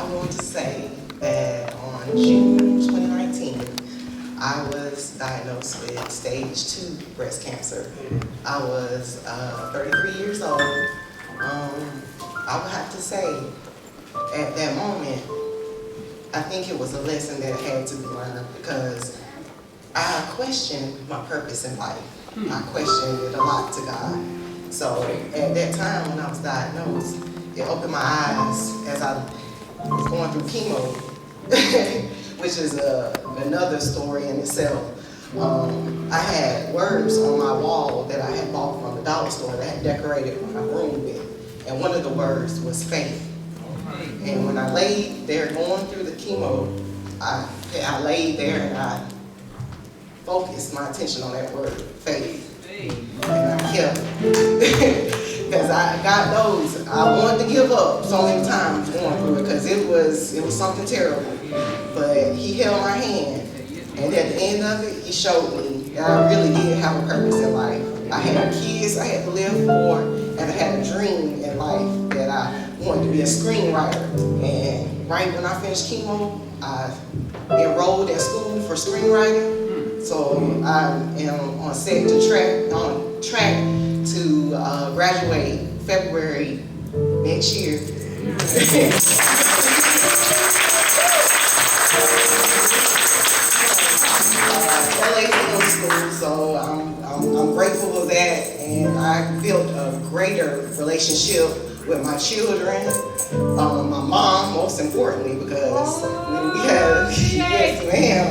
I'm going to say that on June 2019, I was diagnosed with stage 2 breast cancer. I was 33 years old. I would have to say, at that moment, I think it was a lesson that had to be learned because I questioned my purpose in life. I questioned it a lot to God. So at that time when I was diagnosed, it opened my eyes as I was going through chemo, which is another story in itself. I had words on my wall that I had bought from the dollar store that I had decorated my room with. And one of the words was faith. And when I laid there going through the chemo, I laid there and I focused my attention on that word, faith. And I kept it. Because God knows I wanted to give up so many times going through it because it was something terrible. But He held my hand. And at the end of it, He showed me that I really did have a purpose in life. I had kids I had to live for, and I had a dream in life that I wanted to be a screenwriter. And right when I finished chemo, I enrolled in school for screenwriting. So I am on track to graduate February next year. LA Film School, so I'm grateful for that, and I built a greater relationship with my children, my mom most importantly, because we have, yes ma'am.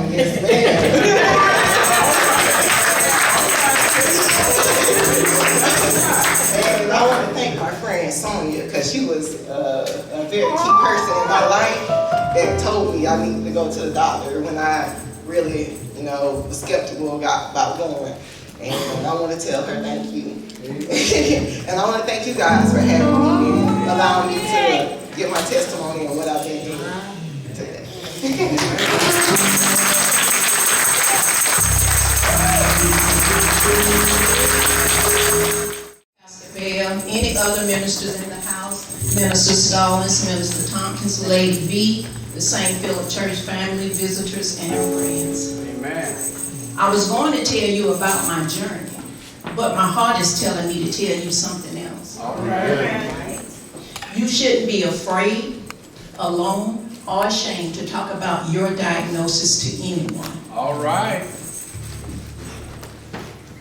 And I want to thank my friend Sonia, because she was a very key person in my life that told me I needed to go to the doctor when I really, was skeptical about going. And I want to tell her thank you. And I want to thank you guys for having me and allowing me to give my testimony on what I've been doing today. Pastor Bell, any other ministers in the house, Minister Stallings, Minister Tompkins, Lady B, the St. Philip Church family, visitors, and friends. Amen. I was going to tell you about my journey, but my heart is telling me to tell you something else. All right. You shouldn't be afraid, alone, or ashamed to talk about your diagnosis to anyone. All right.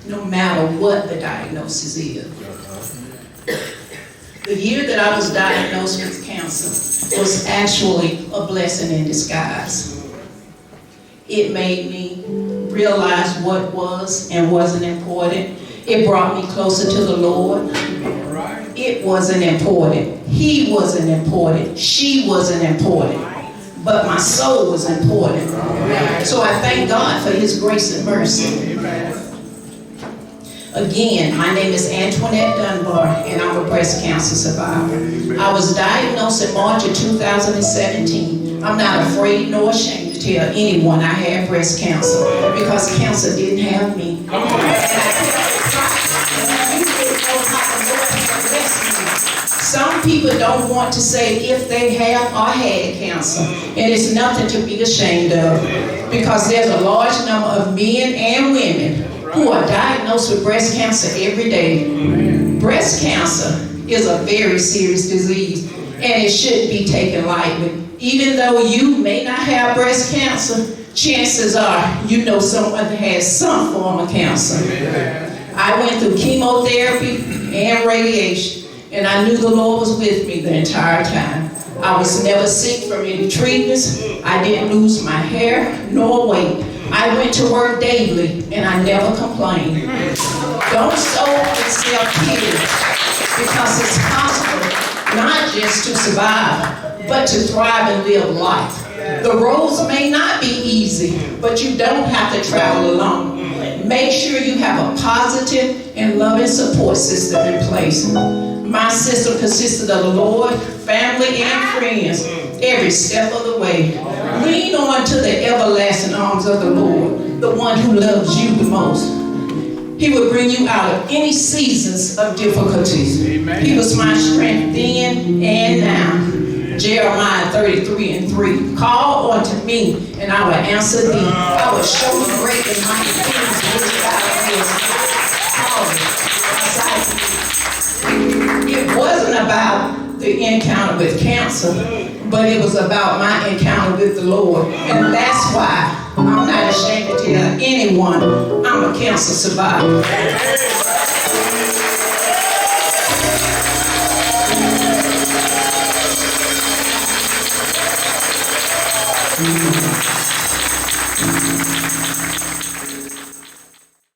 No matter what the diagnosis is. The year that I was diagnosed with cancer was actually a blessing in disguise. It made me realize what was and wasn't important. It brought me closer to the Lord. It wasn't important. He wasn't important. She wasn't important. But my soul was important. So I thank God for His grace and mercy. Again, my name is Antoinette Dunbar, and I'm a breast cancer survivor. I was diagnosed in March of 2017. I'm not afraid nor ashamed to tell anyone I had breast cancer because cancer didn't have me. Some people don't want to say if they have or had cancer, and it's nothing to be ashamed of because there's a large number of men and women who are diagnosed with breast cancer every day. Breast cancer is a very serious disease, and it shouldn't be taken lightly. Even though you may not have breast cancer, chances are you know someone that has some form of cancer. I went through chemotherapy and radiation, and I knew the Lord was with me the entire time. I was never sick from any treatments. I didn't lose my hair nor weight. I went to work daily, and I never complained. Don't sow self-pity, because it's possible not just to survive, but to thrive and live life. The roads may not be easy, but you don't have to travel alone. Make sure you have a positive and loving support system in place. My system consisted of the Lord, family, and friends every step of the way. Lean on to the everlasting arms of the Lord, the one who loves you the most. He will bring you out of any seasons of difficulties. He was my strength then and now. Jeremiah 33:3. Call unto me, and I will answer thee. I will show you great and mighty things which thou knowest not. It wasn't about the encounter with cancer, but it was about my encounter with the Lord. And that's why I'm not ashamed to tell anyone I'm a cancer survivor.